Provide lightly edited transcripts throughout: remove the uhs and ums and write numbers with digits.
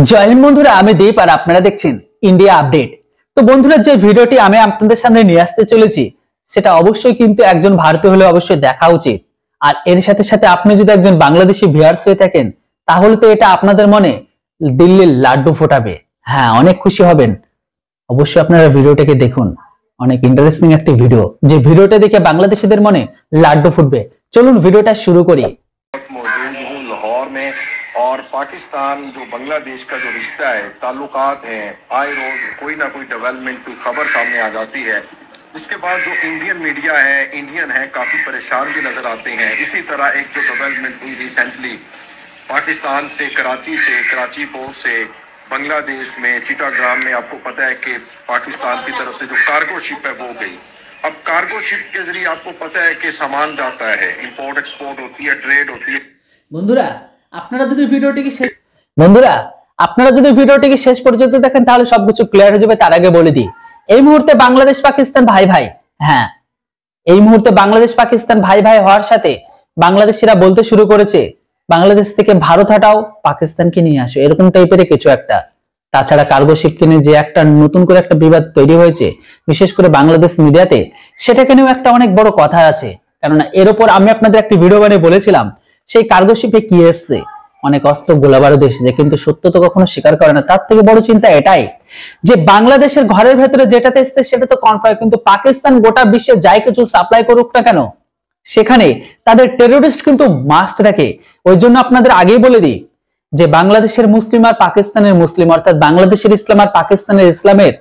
জয় হিন্দ বন্ধুরা, আমি দীপ আর আপনারা দেখছেন ইন্ডিয়া আপডেট। তো বন্ধুরা, যে ভিডিওটি আমি আপনাদের সামনে নিয়ে আসতে চলেছি সেটা অবশ্যই কিন্তু একজন ভারতীয় হলে অবশ্যই দেখা উচিত। আর এর সাথে সাথে আপনি যদি একজন বাংলাদেশি ভিউয়ার্স হয়ে থাকেন তাহলে তো এটা আপনাদের মনে দিল্লির লাড্ডু ফোটাবে। হ্যাঁ, অনেক খুশি হবেন। অবশ্যই আপনারা ভিডিওটাকে দেখুন, অনেক ইন্টারেস্টিং একটি ভিডিও, যে ভিডিওটা দেখে বাংলাদেশিদের মনে লাড্ডু ফুটবে। চলুন ভিডিওটা শুরু করি। और पाकिस्तान जो बांग्लादेश का जो रिश्ता है, ताल्लुकात हैं, आए रोज कोई ना कोई डेवलपमेंट, कोई खबर सामने आ जाती है। इसके बाद जो इंडियन मीडिया है, इंडियन है, काफी परेशान भी नजर आते हैं। इसी तरह एक जो डेवलपमेंट हुई रिसेंटली पाकिस्तान से, कराची पोर्ट से बांग्लादेश में चिटागांग में, आपको पता है कि पाकिस्तान की तरफ से जो कार्गो शिप है वो गई। अब कार्गो शिप के जरिए आपको पता है कि सामान जाता है, इंपोर्ट एक्सपोर्ट होती है, ट्रेड होती है। বন্ধুরা, আপনারা যদি ভিডিওটিকে শেষ পর্যন্ত দেখেন তাহলে সবকিছু ক্লিয়ার হয়ে যাবে। তার আগে বলে দিই, এই মুহূর্তে বাংলাদেশ পাকিস্তান ভাই ভাই। হ্যাঁ, এই মুহূর্তে বাংলাদেশ পাকিস্তান ভাই ভাই হওয়ার সাথে বাংলাদেশিরা বলতে শুরু করেছে বাংলাদেশ থেকে ভারত হাটাও, পাকিস্তানকে নিয়ে আসো, এরকম টাইপের কিছু একটা। তাছাড়া কার্গো শিপ কিনে যে একটা নতুন করে একটা বিবাদ তৈরি হয়েছে বিশেষ করে বাংলাদেশ মিডিয়াতে, সেটাকে নিয়েও একটা অনেক বড় কথা আছে। কেননা এর উপর আমি আপনাদের একটি ভিডিও বানিয়ে বলেছিলাম সেই কার্গো শিপে কি এসছে, অনেক অস্ত্র গোলাবারুদ এসেছে, কিন্তু সত্য তো কখনো স্বীকার করে না। তার থেকে বড় চিন্তা এটাই যে বাংলাদেশের ঘরের ভেতরে যেটাতে এসছে সেটা তো কনফার্ম, কিন্তু পাকিস্তান গোটা বিশ্বে যাই কিছু সাপ্লাই করুক না কেন সেখানে তাদের টেররিস্ট কিন্তু মাস্ট রাখে। ওই জন্য আপনাদের আগেই বলে দিই যে বাংলাদেশের মুসলিম আর পাকিস্তানের মুসলিম, অর্থাৎ বাংলাদেশের ইসলাম আর পাকিস্তানের ইসলামের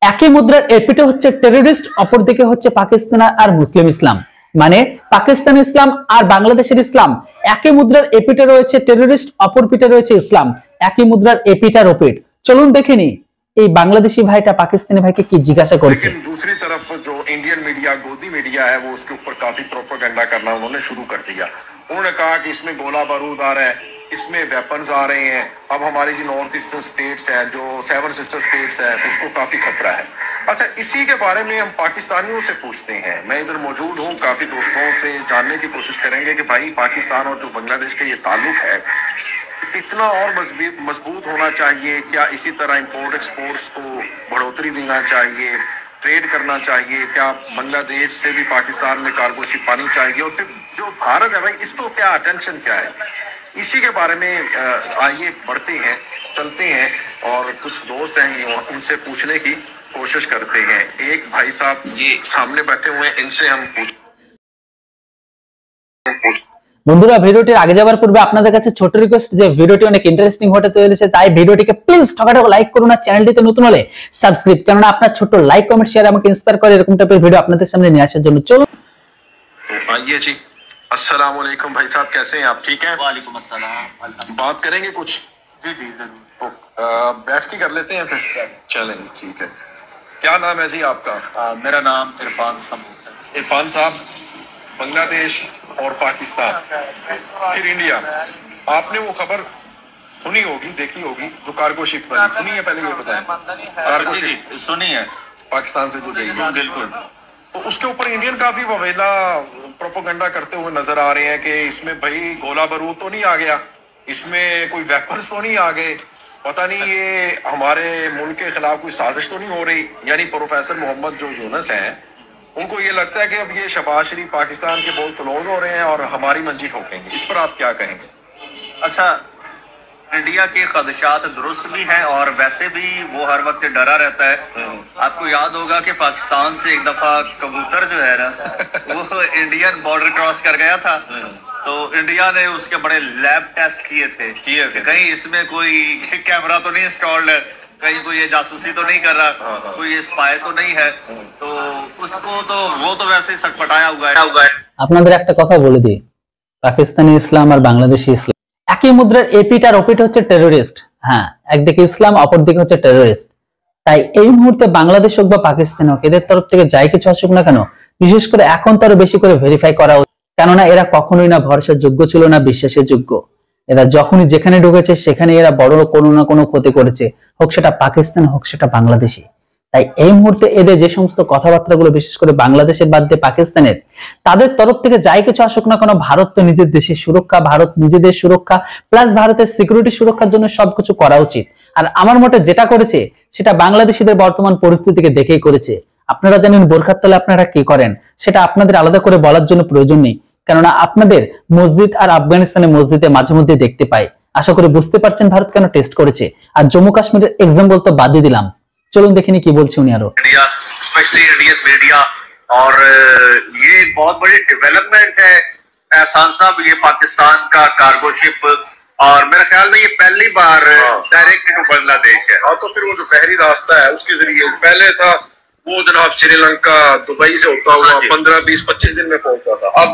একই মুদ্রার এপিঠে হচ্ছে টেররিস্ট, অপরদিকে হচ্ছে পাকিস্তান আর মুসলিম ইসলাম। মানে পাকিস্তান ইসলাম আর বাংলাদেশের ইসলাম একই মুদ্রার এপিটে রয়েছে টেররিস্ট, অপর পিঠে রয়েছে ইসলাম, একই মুদ্রার এপিটার ওপিট। চলুন দেখে নি এই বাংলাদেশি ভাইটা পাকিস্তানি ভাইকে কি জিজ্ঞাসা করছে। दूसरी तरफ जो इंडियन मीडिया, गोदी मीडिया है, वो उसके ऊपर काफी प्रोपेगेंडा करना उन्होंने शुरू कर दिया। उन्होंने कहा कि इसमें गोला बारूद आ रहा है, इसमें वेपन्स आ रहे हैं। अब हमारी जो नॉर्थ ईस्टर्न स्टेट्स है, जो 7 सिस्टर स्टेट्स है, उसको काफी खतरा है। अच्छा, इसी के बारे में हम पाकिस्तानियों से पूछते हैं। मैं इधर मौजूद हूँ, काफी दोस्तों से जानने की कोशिश करेंगे कि भाई पाकिस्तान और जो बांग्लादेश का ये ताल्लुक है इतना और मजबूत होना चाहिए क्या? इसी तरह इंपोर्ट एक्सपोर्ट्स को बढ़ोतरी देना चाहिए, ट्रेड करना चाहिए क्या? बांग्लादेश से भी पाकिस्तान में कार्गो शिप आनी चाहिए? और फिर जो भारत है भाई, इसको क्या अटेंशन क्या है? इसी के बारे में आइए बढ़ते हैं, चलते हैं, और कुछ दोस्त हैं उनसे पूछने की कोशिश करते हैं। एक भाई साहब ये सामने बैठे हुए हैं, इनसे हम বন্ধুরা, ভিডিওটির আগে যাবার পূর্বে আপনাদের কাছে ছোট রিকোয়েস্ট যে ভিডিওটি অনেক ইন্টারেস্টিং হতে চলেছে, তাই ভিডিওটিকে প্লিজ ঠকাঠক লাইক করুন, আর চ্যানেলটিতে নতুন হলে সাবস্ক্রাইব, কেননা আপনার ছোট লাইক কমেন্ট শেয়ার আমাকে ইন্সপায়ার করে এরকম টাইপের ভিডিও আপনাদের সামনে নিয়ে আসার জন্য। চলুন आइए जी। अस्सलाम वालेकुम भाई साहब, कैसे हैं आप? ठीक हैं? वालेकुम अस्सलाम। बात करेंगे कुछ? जी जी जरूर। तो बैठ के कर लेते हैं फिर। चलें, ठीक है। क्या नाम है जी आपका? मेरा नाम इरफान समूह है। इरफान साहब, बांग्लादेश और पाकिस्तान फिर इंडिया, आपने वो खबर सुनी होगी, देखी होगी, जो कार्गो शिप वाली सुनी है? पहले ये बताएं। कार्गो शिप सुनी है, पाकिस्तान से जो गई है, बिल्कुल। तो उसके ऊपर इंडियन काफी ववेला प्रोपोगंडा करते हुए नजर आ रहे हैं कि इसमें भाई गोला बारूद तो नहीं आ गया, इसमें कोई वेपन्स तो नहीं आ गए, पता नहीं ये हमारे मुल्क के खिलाफ कोई साजिश तो नहीं हो रही। यानी प्रोफेसर मोहम्मद जो यूनुस हैं, उनको ये लगता है कि अब ये शहबाज शरीफ पाकिस्तान के बहुत क्लोज हो रहे हैं और हमारी मंजी ठोकेंगे। इस पर आप क्या कहेंगे? अच्छा, इंडिया के खदशात दुरुस्त भी हैं और वैसे भी वो हर वक्त डरा रहता है। आपको याद होगा कि पाकिस्तान से एक दफा कबूतर जो है ना वो इंडियन बॉर्डर क्रॉस कर गया था, तो इंडिया ने उसके बड़े लैब टेस्ट किए थे कहीं इसमें कोई कैमरा तो नहीं इंस्टॉल्ड है, कहीं कोई ये जासूसी तो नहीं कर रहा, कोई ये स्पाई तो नहीं है, तो उसको तो वो तो वैसे ही सटपटाया हुआ है। আপনাদের একটা কথা বলে দিই, পাকিস্তানি ইসলাম আর বাংলাদেশি ইসলাম একই মুদ্রার এপিট আর ওপিট হচ্ছে টেররিস্ট। হ্যাঁ, একদিকে ইসলাম, অপরদিকে হচ্ছে টেররিস্ট। তাই এই মুহূর্তে বাংলাদেশ হোক বা পাকিস্তান হোক, এদের তরফ থেকে যাই কিছু আসুক না কেন, বিশেষ করে এখন তো আরো বেশি করে ভেরিফাই করা উচিত, কেননা এরা কখনোই না ভরসার যোগ্য ছিল না, বিশ্বাসের যোগ্য। এরা যখনই যেখানে ঢুকেছে সেখানে এরা বড় কোনো না কোনো ক্ষতি করেছে, হোক সেটা পাকিস্তান হোক সেটা বাংলাদেশি। তাই এই মুহূর্তে এদের যে সমস্ত কথাবার্তাগুলো বিশেষ করে বাংলাদেশের বাদ দিয়ে পাকিস্তানের, তাদের তরফ থেকে যাই কিছু আসুক না কেন, ভারত তো নিজের দেশের সুরক্ষা, ভারত নিজেদের সুরক্ষা প্লাস ভারতের সিকিউরিটি সুরক্ষার জন্য সবকিছু করা উচিত। আর আমার মতে যেটা করেছে সেটা বাংলাদেশিদের বর্তমান পরিস্থিতিকে দেখেই করেছে। আপনারা জানেন বোরখার তলে আপনারা কি করেন, সেটা আপনাদের আলাদা করে বলার জন্য প্রয়োজন নেই, কেননা আপনাদের মসজিদ আর আফগানিস্তানের মসজিদে মাঝে মধ্যে দেখতে পাই। আশা করি বুঝতে পারছেন ভারত কেন টেস্ট করেছে। আর জম্মু কাশ্মীরের এক্সাম্পল তো বাদ দিয়ে দিলাম, চলুন দেখিনি কি বলছে উনি আরো। स्पेशली इंडियन मीडिया और ये एक बहुत बड़ी डेवलपमेंट है एहसान साहब, ये पाकिस्तान का कार्गो शिप, और मेरे ख्याल में ये पहली बार डायरेक्ट टू बांग्लादेश है। हाँ, तो फिर वो जो बहरी रास्ता है उसके जरिए पहले था वो जनाब श्रीलंका दुबई से होता हुआ 15-20-25 दिन में पहुंचता था। अब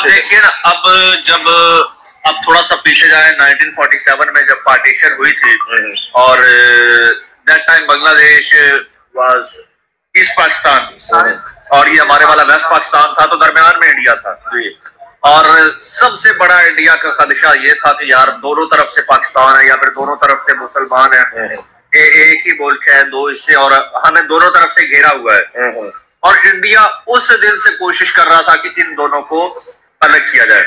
देखिए ना, अब थोड़ा सा पीछे जाए, 1947 में जब पार्टीशन हुई थी और that time Bangladesh was east Pakistan और ये हमारे वाला वेस्ट पाकिस्तान था, तो दरमियान में इंडिया था। और सबसे बड़ा इंडिया का खदशा ये था कि यार दोनों तरफ से पाकिस्तान है या फिर दोनों तरफ से मुसलमान है, एक ही मुल्क है, दो हिस्से, और हमें दोनों तरफ से घेरा हुआ है। और इंडिया उस दिन से कोशिश कर रहा था कि इन दोनों को अलग किया जाए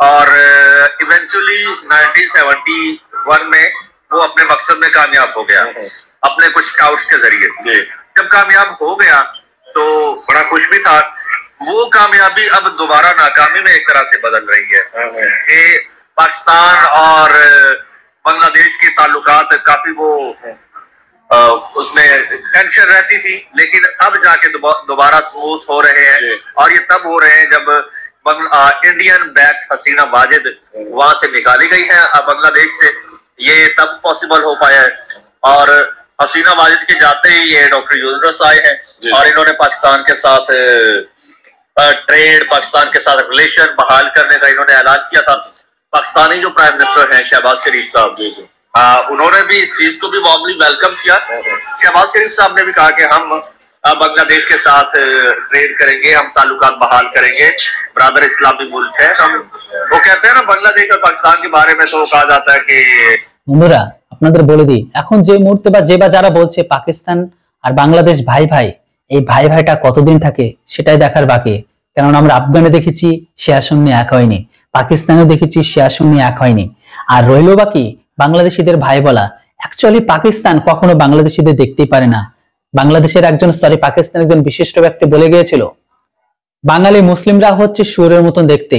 और इवेंचुअली 1971 में वो अपने मकसद में कामयाब हो गया अपने कुछ स्काउट्स के जरिए। जब कामयाब हो गया तो बड़ा खुश भी था। वो कामयाबी अब दोबारा नाकामी में एक तरह से बदल रही है कि पाकिस्तान और बांग्लादेश के ताल्लुकात काफी वो उसमें टेंशन रहती थी, लेकिन अब जाके दोबारा स्मूथ हो रहे हैं। और ये तब हो रहे हैं जब इंडियन बैक हसीना वाजिद वहां से निकाली गई है बांग्लादेश से, ये तब पॉसिबल हो पाया है। और हसीना वाजिद के जाते ही ये डॉक्टर यूनुस आए हैं और इन्होंने पाकिस्तान के साथ ट्रेड, पाकिस्तान के साथ रिलेशन बहाल करने का इन्होंने ऐलान किया था। पाकिस्तानी जो प्राइम मिनिस्टर हैं शहबाज शरीफ साहब, उन्होंने भी इस चीज को भी वार्मली वेलकम किया। शहबाज शरीफ साहब ने भी कहा कि हम बांग्लादेश के साथ ट्रेड करेंगे, हम ताल्लुकात बहाल करेंगे, ब्रादर इस्लामी मुल्क है हम। वो कहते हैं ना बांग्लादेश और पाकिस्तान के बारे में तो कहा जाता है कि বন্ধুরা আপনাদের বলে দিই, এখন যে মুহূর্তে বা যারা বলছে পাকিস্তান আর বাংলাদেশ ভাই ভাই, এই ভাই ভাইটা কতদিন থাকে সেটাই দেখার বাকি। কারণ আমরা আফগানে দেখেছি শেয়ার শূন্য এক হয়নি, পাকিস্তানেও দেখেছি শেয়ার শূন্য এক হয়নি, আর রইল বাকি বাংলাদেশিদের ভাই বলা। অ্যাকচুয়ালি পাকিস্তান কখনো বাংলাদেশিদের দেখতেই পারে না। বাংলাদেশের পাকিস্তানের একজন বিশিষ্ট ব্যক্তি বলে গিয়েছিল, বাঙালি মুসলিমরা হচ্ছে শুয়োরের মতন দেখতে,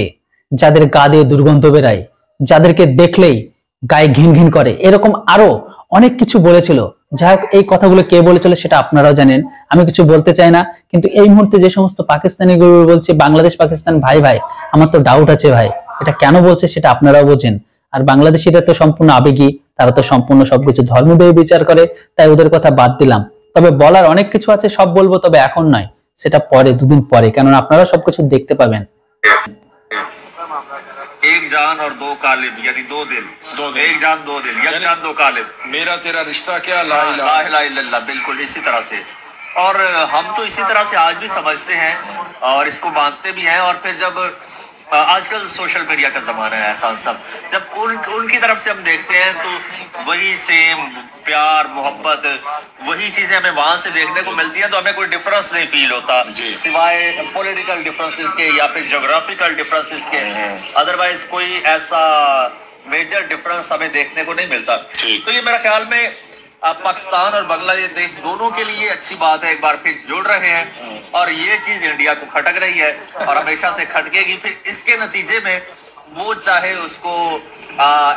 যাদের গা দিয়ে দুর্গন্ধ বেরায়, যাদেরকে দেখলেই গায়ে ঘিন ঘিন করে, এরকম আরো অনেক কিছু বলেছিল। যাই হোক, এই কথাগুলো কে বলেছিল সেটা আপনারাও জানেন, আমি কিছু বলতে চাই না। কিন্তু এই মুহূর্তে যে সমস্ত পাকিস্তানি গুলো বলছে বাংলাদেশ পাকিস্তান ভাই ভাই, আমার তো ডাউট আছে ভাই, এটা কেন বলছে সেটা আপনারাও বোঝেন। আর বাংলাদেশিরা তো সম্পূর্ণ আবেগী, তারা তো সম্পূর্ণ সবকিছু ধর্ম দিয়ে বিচার করে, তাই ওদের কথা বাদ দিলাম। তবে বলার অনেক কিছু আছে, সব বলবো, তবে এখন নয়, সেটা পরে, দুদিন পরে, কারণ আপনারা সবকিছু দেখতে পাবেন। एक जान और दो कालिब, यानी दो दिल, एक जान दो दिल, एक जान दो कालिब, मेरा तेरा रिश्ता क्या ला इलाहा इल्लल्लाह, बिल्कुल इसी तरह से। और हम तो इसी तरह से आज भी समझते हैं और इसको मानते भी हैं। और फिर जब आजकल सोशल मीडिया का जमाना है एहसान साहब, जब उनकी तरफ से हम देखते हैं तो वही सेम प्यार मोहब्बत वही चीजें हमें वहां से देखने को मिलती हैं, तो हमें कोई डिफरेंस नहीं फील होता सिवाय पॉलिटिकल डिफरेंसेस के या फिर ज्योग्राफिकल डिफरेंसेस के। अदरवाइज कोई ऐसा मेजर डिफरेंस हमें देखने को नहीं मिलता। तो ये मेरे ख्याल में पाकिस्तान और बांग्लादेश दोनों के लिए अच्छी बात है, एक बार फिर जुड़ रहे हैं और ये चीज इंडिया को खटक रही है और हमेशा से खटकेगी। फिर इसके नतीजे में वो चाहे उसको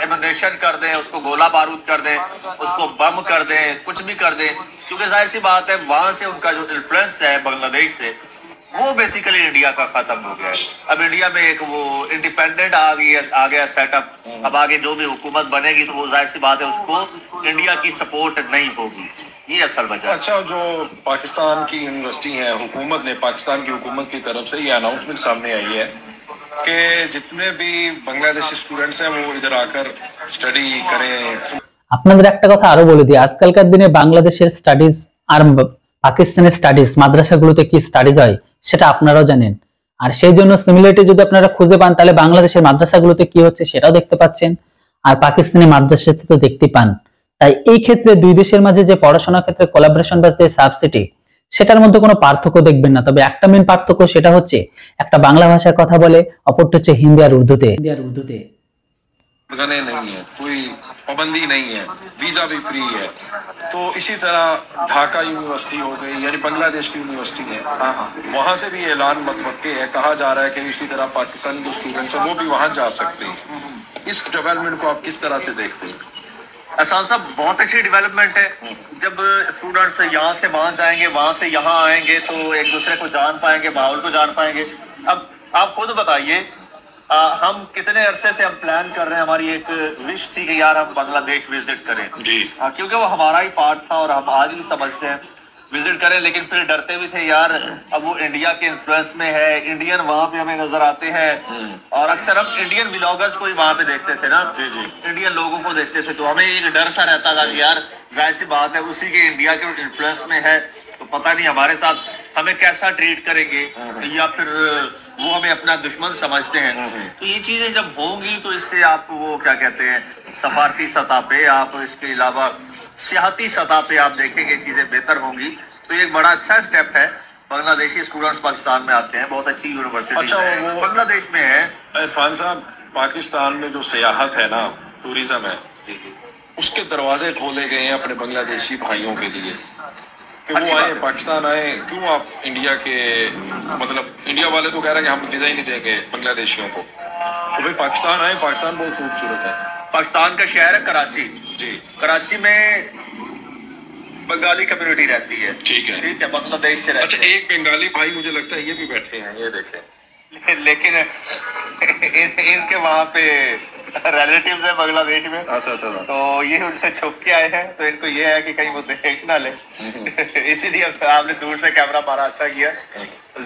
एमुनेशन कर दें, उसको गोला बारूद कर दें, उसको बम कर दें, कुछ भी कर दें, क्योंकि जाहिर सी बात है वहां से उनका जो इन्फ्लुएंस है बांग्लादेश से, वो बेसिकली इंडिया का खत्म हो गया है। अब इंडिया में एक वो इंडिपेंडेंट आ गया सेटअप। अब आगे जो भी हुकूमत बनेगी तो वो जाहिर सी बात है उसको इंडिया की सपोर्ट नहीं होगी, ये असल वजह। अच्छा, जो पाकिस्तान की यूनिवर्सिटी है, हुकूमत ने, पाकिस्तान की हुकूमत की तरफ से ये अनाउंसमेंट सामने आई है कि जितने भी बांग्लादेशी स्टूडेंट्स हैं वो इधर आकर स्टडी करें। আপনাদের একটা কথা আরো বলে দিই, আজকালকার দিনে বাংলাদেশের স্টাডিজ আর পাকিস্তানের স্টাডিজ, মাদ্রাসাগুলোতে কি স্টাডিজ হয় সেটা আপনারাও জানেন। আর সেই জন্য সিমিলারিটি যদি আপনারা খুঁজে পান, তাহলে বাংলাদেশের মাদ্রাসাগুলোতে কি হচ্ছে সেটাও দেখতে পাচ্ছেন, আর পাকিস্তানি মাদ্রাসাতে তো দেখতে পান। তাই এই ক্ষেত্রে দুই দেশের মাঝে যে পড়াশোনার ক্ষেত্রে কোলাবোরেশন বা যে সাবসিডি, সেটার মধ্যে কোনো পার্থক্য দেখবেন না। তবে একটা মেন পার্থক্য, সেটা হচ্ছে একটা বাংলা ভাষায় কথা বলে, অপরটা হচ্ছে হিন্দি আর উর্দুতে। गने नहीं है, कोई पाबंदी नहीं है, वीजा भी फ्री है। तो इसी तरह ढाका यूनिवर्सिटी हो गई, यानी बांग्लादेश की यूनिवर्सिटी है, वहां से भी ऐलान मतवक्के है, कहा जा रहा है कि इसी तरह पाकिस्तानी जो स्टूडेंट्स हैं वो भी वहां जा सकते हैं। इस डेवलपमेंट को आप किस तरह से देखते हैं? एहसान साहब, बहुत अच्छी डेवलपमेंट है। जब स्टूडेंट्स यहाँ से वहाँ जाएंगे, वहाँ से यहाँ आएंगे, तो एक दूसरे को जान पाएंगे, माहौल को जान पाएंगे। अब आप खुद बताइए, हम कितने अरसे से हम प्लान कर रहे हैं, हमारी एक विश थी कि यार हम बांग्लादेश विजिट करें जी, क्योंकि वो हमारा ही पार्ट था और हम आज भी समझते हैं विजिट करें, लेकिन फिर डरते भी थे यार, अब वो इंडिया के इन्फ्लुएंस में है, इंडियन वहाँ पे हमें नजर आते हैं, और अक्सर हम इंडियन व्लॉगर्स को ही वहाँ पे देखते थे ना, जी जी, इंडियन लोगों को देखते थे, तो हमें एक डर सा रहता था कि यार जाहिर सी बात है उसी के इंडिया के इन्फ्लुएंस में है, तो पता नहीं हमारे साथ हमें कैसा ट्रीट करेंगे, या फिर वो हमें अपना दुश्मन समझते हैं। तो ये चीजें जब होंगी तो इससे आप वो क्या कहते हैं, सफारती सतह पे, आप इसके अलावा सियाहती सतह पे आप देखेंगे चीजें बेहतर होंगी। तो ये एक बड़ा अच्छा स्टेप है। बांग्लादेशी स्टूडेंट्स पाकिस्तान में आते हैं, बहुत अच्छी यूनिवर्सिटी अच्छा, है, वो बांग्लादेश में है। इरफान साहब, पाकिस्तान में जो सियाहत है ना, टूरिज्म है, उसके दरवाजे खोले गए हैं अपने बांग्लादेशी भाइयों के लिए कि वो आए, पाकिस्तान आए। क्यों आप इंडिया के, मतलब इंडिया वाले तो कह रहे हैं कि हम वीजा ही नहीं देंगे बांग्लादेशियों को, तो भाई पाकिस्तान आए, पाकिस्तान बहुत खूबसूरत है। पाकिस्तान का शहर है कराची जी, कराची में बंगाली कम्युनिटी रहती है, ठीक है, ठीक है, बांग्लादेश से रहते अच्छा, एक बंगाली भाई मुझे लगता है ये भी बैठे हैं, ये देखें, हैं, लेकिन इनके वहाँ पे रिलेटिव्स है बांग्लादेश में, अच्छा अच्छा, तो ये उनसे छुप के आए हैं, तो इनको ये है कि कहीं वो देख ना ले, इसीलिए आपने दूर से कैमरा मारा, अच्छा किया,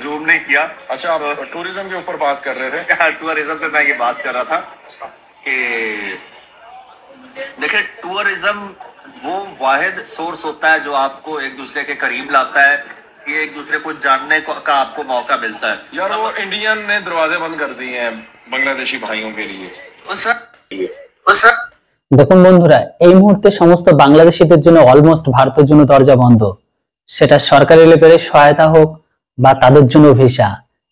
जूम नहीं किया। अच्छा, आप टूरिज्म के ऊपर बात कर रहे थे। टूरिज्म पे मैं ये बात कर रहा था कि देखिए, टूरिज्म वो वाहिद सोर्स होता है जो आपको एक दूसरे के करीब लाता है, ये एक दूसरे को जानने का आपको मौका मिलता है। यार वो इंडियन ने दरवाजे बंद कर दिए हैं बांग्लादेशी भाइयों के लिए। দেখুন বন্ধুরা, এই মুহূর্তে সমস্ত বাংলাদেশিদের জন্য অলমোস্ট ভারতের জন্য দরজা বন্ধ, সেটা সরকারি লেভেলে সহায়তা হোক বা তাদের জন্য ভিসা।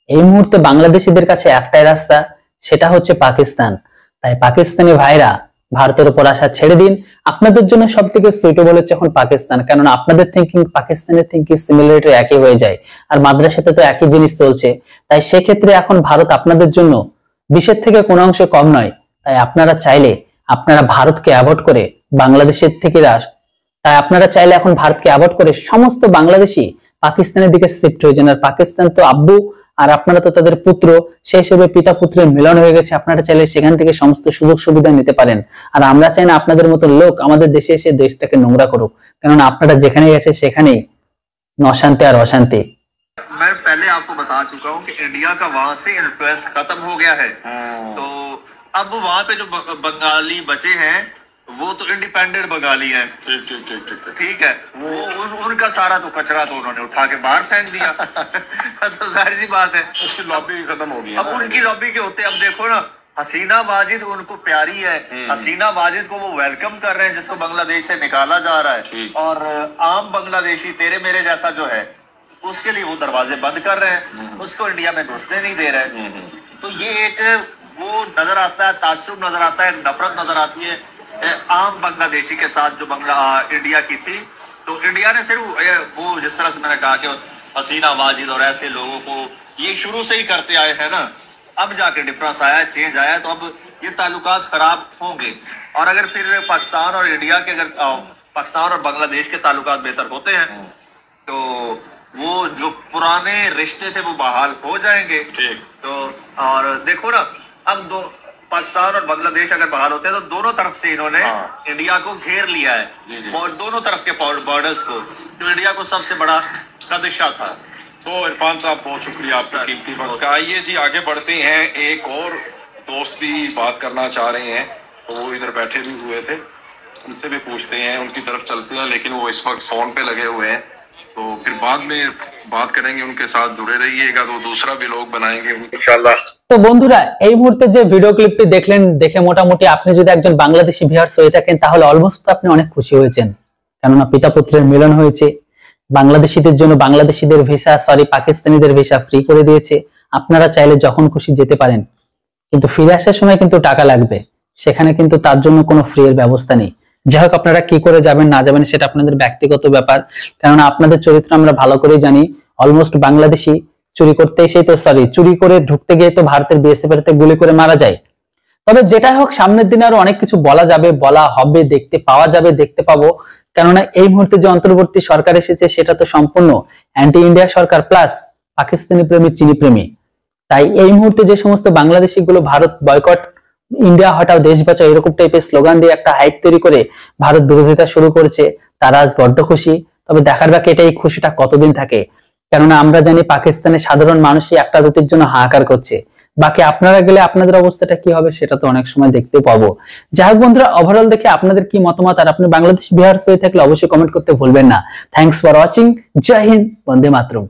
এই মুহূর্তে বাংলাদেশিদের কাছে একটাই রাস্তা, সেটা হচ্ছে পাকিস্তান। তাই পাকিস্তানি ভাইরা ভারতের উপর আশা ছেড়ে দিন। আপনাদের জন্য সব থেকে সুইটেবল হচ্ছে এখন পাকিস্তান, কেননা আপনাদের থিঙ্কিং পাকিস্তানের থিঙ্কিং সিমিলারিটি একই হয়ে যায়, আর মাদ্রাসাতে তো একই জিনিস চলছে। তাই সেক্ষেত্রে এখন ভারত আপনাদের জন্য বিশ্বের থেকে কোনো অংশে কম নয়। তাই আপনারা চাইলে আপনারা ভারতকে অ্যাভয়েড করে বাংলাদেশের থেকে এখন ভারতকে অ্যাভয়েড করে সমস্ত বাংলাদেশি পাকিস্তানের দিকে শিফট হয়ে যান। আর পাকিস্তান তো আব্বু আর আপনারা তো তাদের পুত্র, সেই হিসেবে পিতা পুত্রের মিলন হয়ে গেছে। আপনারা চাইলে সেখান থেকে সমস্ত সুযোগ সুবিধা নিতে পারেন। আর আমরা চাই না আপনাদের মতো লোক আমাদের দেশে এসে দেশটাকে নোংরা করুক, কেননা আপনারা যেখানে গেছে সেখানেই অশান্তি আর অশান্তি। मैं पहले आपको बता चुका हूँ कि इंडिया का वहां से इन्फ्लुएंस खत्म हो गया है, तो अब वहां पे जो बंगाली बचे हैं वो तो इंडिपेंडेंट बंगाली हैं, ठीक है, वो उनका सारा तो कचरा तो उन्होंने उठा के बाहर फेंक दिया। तो जाहिर सी बात है उसकी लॉबी खत्म हो गई। अब उनकी लॉबी के होते, अब देखो ना, हसीना वाजिद उनको प्यारी है, हसीना वाजिद को वो वेलकम कर रहे हैं जिसको बांग्लादेश से निकाला जा रहा है, और आम बांग्लादेशी तेरे मेरे जैसा जो है उसके लिए वो दरवाजे बंद कर रहे हैं, उसको इंडिया में घुसने नहीं दे रहे। तो ये एक वो नजर आता है, तासुब नजर आता है, नफरत नजर आती है आम बांग्लादेशी के साथ जो इंडिया की थी। तो इंडिया ने सिर्फ वो जिस तरह से मैंने कहा कि हसीना वाजिद और ऐसे लोगों को ये शुरू से ही करते आए हैं ना, अब जाके डिफरेंस आया, चेंज आया, तो अब ये ताल्लुकात खराब होंगे। और अगर फिर पाकिस्तान और इंडिया के, अगर पाकिस्तान और बांग्लादेश के ताल्लुकात बेहतर होते हैं तो वो जो पुराने रिश्ते थे वो बहाल हो जाएंगे। ठीक। तो और देखो ना, अब पाकिस्तान और बांग्लादेश अगर बहाल होते हैं तो दोनों तरफ से इन्होंने इंडिया को घेर लिया है, और दोनों तरफ के बॉर्डर्स को, जो इंडिया को सबसे बड़ा खदशा था। तो इरफान साहब बहुत शुक्रिया आपका कीमती वक्त का। आइए जी आगे बढ़ते हैं, एक और दोस्त भी बात करना चाह रहे हैं, तो वो इधर बैठे भी हुए थे, उनसे भी पूछते हैं, उनकी तरफ चलते हैं, लेकिन वो इस वक्त फोन पे लगे हुए हैं, तो फिर बाद में बात करेंगे उनके साथ। जुड़े रहिएगा, तो दूसरा भी लोग बनाएंगे इंशाल्लाह। তো বন্ধুরা, এই মুহূর্তে যে ভিডিও ক্লিপটি দেখলেন, দেখে মোটামুটি আপনি যদি একজন বাংলাদেশি ভিউয়ার্স হয়ে থাকেন তাহলে অলমোস্ট আপনি অনেক খুশি হয়েছেন, কেননা পিতা পুত্রের মিলন হয়েছে। বাংলাদেশিদের জন্য বাংলাদেশিদের ভিসা, পাকিস্তানিদের ভিসা ফ্রি করে দিয়েছে। আপনারা চাইলে যখন খুশি যেতে পারেন, কিন্তু ফিরে আসার সময় কিন্তু টাকা লাগবে। সেখানে কিন্তু তার জন্য কোনো ফ্রি এর ব্যবস্থা নেই। যাই হোক, আপনারা কি করে যাবেন না যাবেন সেটা আপনাদের ব্যক্তিগত ব্যাপার, কেননা আপনাদের চরিত্র আমরা ভালো করেই জানি। অলমোস্ট বাংলাদেশি চুরি করতে এসেই তো চুরি করে ঢুকতে গিয়ে তো ভারতের বিএসএফ এর গুলি করে মারা যায়। তবে যেটাই হোক, সামনের দিনে আরো অনেক কিছু বলা যাবে, বলা হবে, দেখতে পাওয়া যাবে, দেখতে পাবো। কেননা এই মুহূর্তে যে অন্তর্বর্তী সরকার এসেছে সেটা তো সম্পূর্ণ অ্যান্টি ইন্ডিয়া সরকার প্লাস পাকিস্তানি প্রেমী, চীনি প্রেমী। তাই এই মুহূর্তে যে সমস্ত বাংলাদেশি গুলো ভারত বয়কট, ইন্ডিয়া হটাও, দেশ বাঁচাও এরকম টাইপের স্লোগান দিয়ে একটা হাইপ তৈরি করে ভারত বিরোধিতা শুরু করেছে, তারা আজ বড্ড খুশি। তবে দেখার বাকি এটা, এই খুশিটা কতদিন থাকে, কেননা আমরা জানি পাকিস্তানের সাধারণ মানুষই একটা দুটির জন্য হাহাকার করছে। বাকি আপনারা গেলে আপনাদের অবস্থাটা কি হবে সেটা তো অনেক সময় দেখতে পাবো। যাই হোক বন্ধুরা, ওভারঅল দেখে আপনাদের কি মতামত, আর আপনি বাংলাদেশ ভিউয়ার্স হয়ে থাকলে অবশ্যই কমেন্ট করতে ভুলবেন না। Thanks for watching. জয় হিন্দ, বন্দে মাতরম।